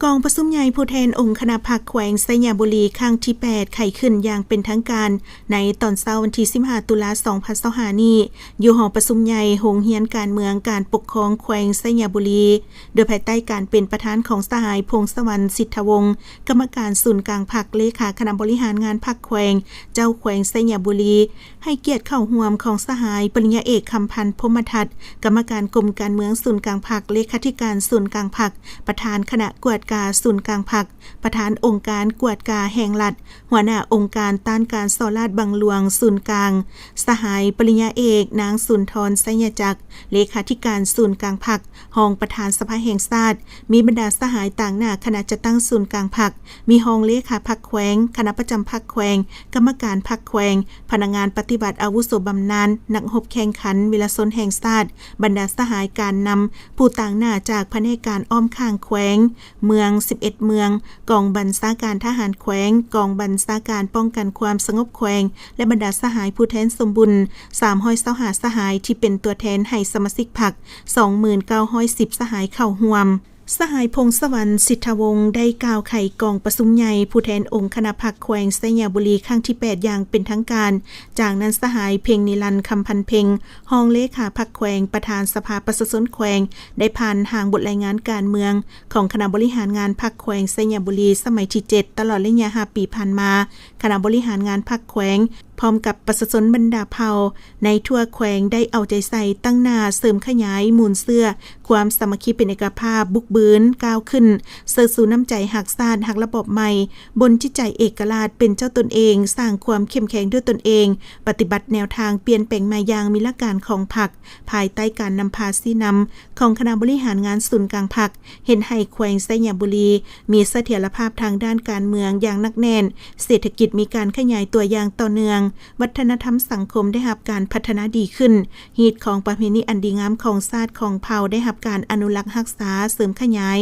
กองประชุมใหญ่ผู้แทนองค์คณะพรรคแขวงสยามบุรีครั้งที่8ไขขึ้นอย่างเป็นทางการในตอนเช้าวันที่15ตุลาคม2025นี้อยู่หอประชุมใหญ่โรงเรียนการเมืองการปกครองแขวงสยามบุรีโดยภายใต้การเป็นประธานของสหายพงษ์สวรรค์สิทธวงศ์กรรมการศูนย์กลางพรรคเลขาคณะบริหารงานพรรคแขวงเจ้าแขวงสยามบุรีให้เกียรติเข้าร่วมของสหายปริญญาเอกคำพันธ์พรหมทัศน์กรรมการกรมการเมืองศูนย์กลางพรรคเลขาธิการศูนย์กลางพรรคประธานคณะกวดกาศูนย์กลางพรรคประธานองค์การกวดกาแห่งรัฐหัวหน้าองค์การต้านการส่อราษฎร์บังหลวงศูนย์กลางสหายปริญญาเอกนางสุนทรไสยจักรเลขาธิการศูนย์กลางพรรครองประธานสภาแห่งชาติมีบรรดาสหายต่างหน้าคณะจัดตั้งศูนย์กลางพรรคมีรองเลขาพรรคแขวงคณะประจำพรรคแขวงกรรมการพรรคแขวงพนักงานปฏิบัติอาวุโสบำนาญนักรบแข่งขันวิลสนแห่งชาติบรรดาสหายการนำผู้ต่างหน้าจากแผนกการอ้อมข้างแขวงเมือง11เมืองกองบัญชาการทหารแขวงกองบัญชาการป้องกันความสงบแขวงและบรรดาสหายผู้แทนสมบุญ325สหายที่เป็นตัวแทนให้สมาชิกพรรค 2910 สหายเข้าร่วมสหายพงษ์สวรรค์สิทธวงศ์ได้กล่าวไขกองประชุมใหญ่ผู้แทนองค์คณะพรรคแขวงสยามบุรีครั้งที่8อย่างเป็นทางการจากนั้นสหายเพ็งนิรันดร์คำพันเพ็งรองเลขาพรรคแขวงประธานสภาประชาชนแขวงได้ผ่านทางบทรายงานการเมืองของคณะบริหารงานพรรคแขวงสยามบุรีสมัยที่7ตลอดระยะ5ปีผ่านมาคณะบริหารงานพรรคแขวงพร้อมกับประชาชนบรรดาเผ่าในทั่วแขวงได้เอาใจใส่ตั้งหน้าเสริมขยายมูลเสื้อความสามัคคีเป็นเอกภาพบุกบืนก้าวขึ้นเสริมสู่น้ำใจหักชาติหักระบบใหม่บนจิตใจเอกราชเป็นเจ้าตนเองสร้างความเข้มแข็งด้วยตนเองปฏิบัติแนวทางเปลี่ยนแปลงมาอย่างมีหลักการของพรรคภายใต้การนำพาชี้นำของคณะบริหารงานศูนย์กลางพรรคเห็นให้แขวงสยามบุรีมีเสถียรภาพทางด้านการเมืองอย่างหนักแน่นเศรษฐกิจมีการขยายตัวอย่างต่อเนื่องวัฒนธรรมสังคมได้รับการพัฒนาดีขึ้นฮีตของประเพณีอันดีงามของชาติของเผ่าได้รับการอนุรักษ์รักษาเสริมขยาย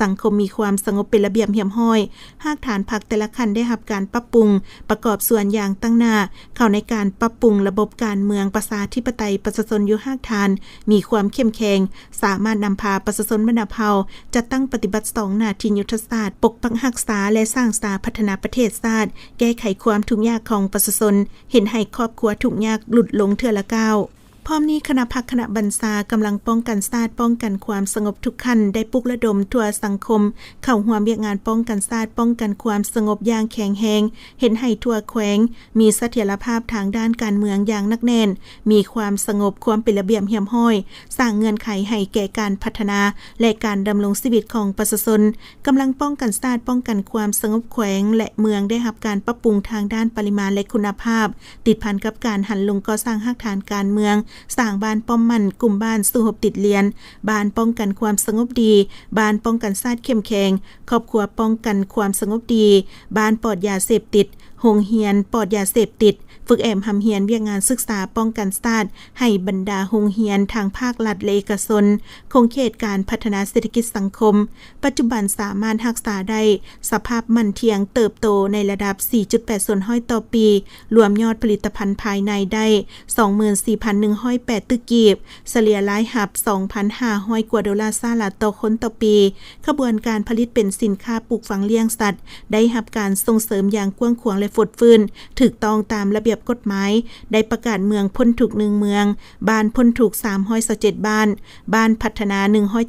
สังคมมีความสงบเป็นระเบียบเรียบร้อยหากฐานพรรคแต่ละขั้นได้รับการปรับปรุงประกอบส่วนอย่างตั้งหน้าเข้าในการปรับปรุงระบบการเมืองประชาธิปไตยประชาชนอยู่หากฐานมีความเข้มแข็งสามารถนำพาประชาชนบรรดาเผ่าจัดตั้งปฏิบัติ2หน้าที่ยุทธศาสตร์ปกปักรักษาและสร้างสาพัฒนาประเทศชาติแก้ไขความทุกข์ยากของประชาชนเห็นให้ครอบครัวทุกยากหลุดลงเทื่อละก้าวพร้อมนี้คณะพรรคคณะบรรษากำลังป้องกันชาติป้องกันความสงบทุกขั้นได้ปลุกระดมทั่วสังคมเข้าร่วมเวียกงานป้องกันชาติป้องกันความสงบอย่างแข็งแรงเห็นให้ทั่วแขวงมีเสถียรภาพทางด้านการเมืองอย่างหนักแน่นมีความสงบความเป็นระเบียบเรียบร้อยสร้างเงื่อนไขให้แก่การพัฒนาและการดำรงชีวิตของประชาชนกำลังป้องกันชาติป้องกันความสงบแขวงและเมืองได้รับการปรับปรุงทางด้านปริมาณและคุณภาพติดพันกับการหันลงก่อสร้างรากฐานการเมืองสร้างบ้านป้อมมั่นกลุ่มบ้านสู้รบติดเรียนบ้านป้องกันความสงบดีบ้านป้องกันชาติเข้มแข็งครอบครัวป้องกันความสงบดีบ้านปลอดยาเสพติดโรงเรียนปลอดยาเสพติดฝึกแอมหำเฮียนเวียกงานศึกษาป้องกันชาติให้บรรดาโรงเรียนทางภาครัฐและเอกชนคงเขตการพัฒนาเศรษฐกิจสังคมปัจจุบันสามารถรักษาได้สภาพมั่นเทียงเติบโตในระดับ 4.8 ส่วนห้อยต่อปีรวมยอดผลิตภัณฑ์ภายในได้ 24,108 ตึกกีบเฉลี่ยรายรับ 2,500 กว่าดอลลาร์สหรัฐต่อคนต่อปีขบวนการผลิตเป็นสินค้าปลูกฝังเลี้ยงสัตว์ได้รับการส่งเสริมอย่างกว้างขวางและฟดฟื้นถูกต้องตามระเบียบกฎหมายได้ประกาศเมืองพ้นถูก1เมืองบ้านพ้นถูก327บ้านบ้านพัฒนา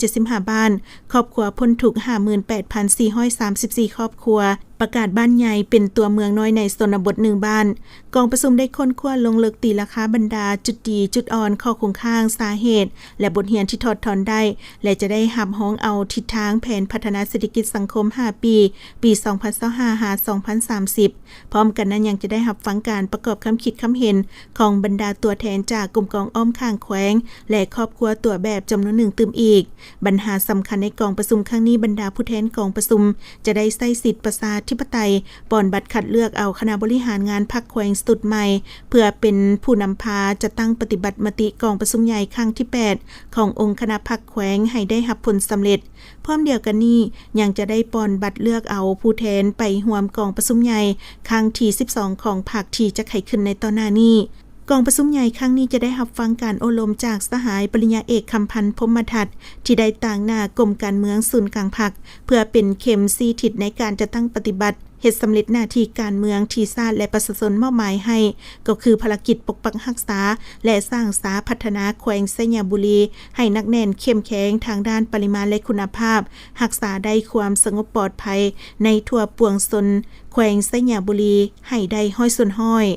175บ้านครอบครัวพ้นถูก 58,434 ครอบครัวประกาศบ้านใหญ่เป็นตัวเมืองน้อยในชนบท1บ้านกองประชุมได้ค้นคว้าลงลึกตีราคาบรรดาจุดดีจุดอ่อนข้อคงข้างสาเหตุและบทเรียนที่ถอดถอนได้และจะได้หับห้องเอาทิศทางแผนพัฒนาเศรษฐกิจสังคม5ปี2025หา2030พร้อมกันนั้นยังจะได้รับฟังการประกอบคำคิดคำเห็นของบรรดาตัวแทนจากกลุ่มกองอ้อมข้างแขวงและครอบครัวตัวแบบจำนวนหนึ่งตื่มอีกปัญหาสำคัญในกองประชุมครั้งนี้บรรดาผู้แทนกองประชุมจะได้ใช้สิทธิประชาธิปไตยปอนบัตรคัดเลือกเอาคณะบริหารงานพรรคแขวงสุดใหม่เพื่อเป็นผู้นำพาจะตั้งปฏิบัติมติกองประชุมใหญ่ครั้งที่8ขององค์คณะพรรคแขวงให้ได้รับผลสำเร็จพร้อมเดียวกันนี้ยังจะได้ปอนบัตรเลือกเอาผู้แทนไปร่วมกองประชุมใหญ่ครั้งที่12ของพรรคที่จะไขขึ้นในตอนหน้านี้ กองประชุมใหญ่ครั้งนี้จะได้รับฟังการอบรมจากสหายปริญญาเอกคำพันธ์พรหมทัศน์ที่ได้ต่างหน้ากรมการเมืองศูนย์กลางพรรคเพื่อเป็นเข็มซีทิศในการจะตั้งปฏิบัติเฮ็ดสำเร็จหน้าที่การเมืองที่ชาติและประชาชนมอบหมายให้ก็คือภารกิจปกปักรักษาและสร้างสาพัฒนาแขวงไชยบุรีให้นักแน่นเข้มแข็งทางด้านปริมาณและคุณภาพรักษาได้ความสงบปลอดภัยในทั่วปวงชนแขวงไชยบุรีให้ได้ห้อยสุนห้อย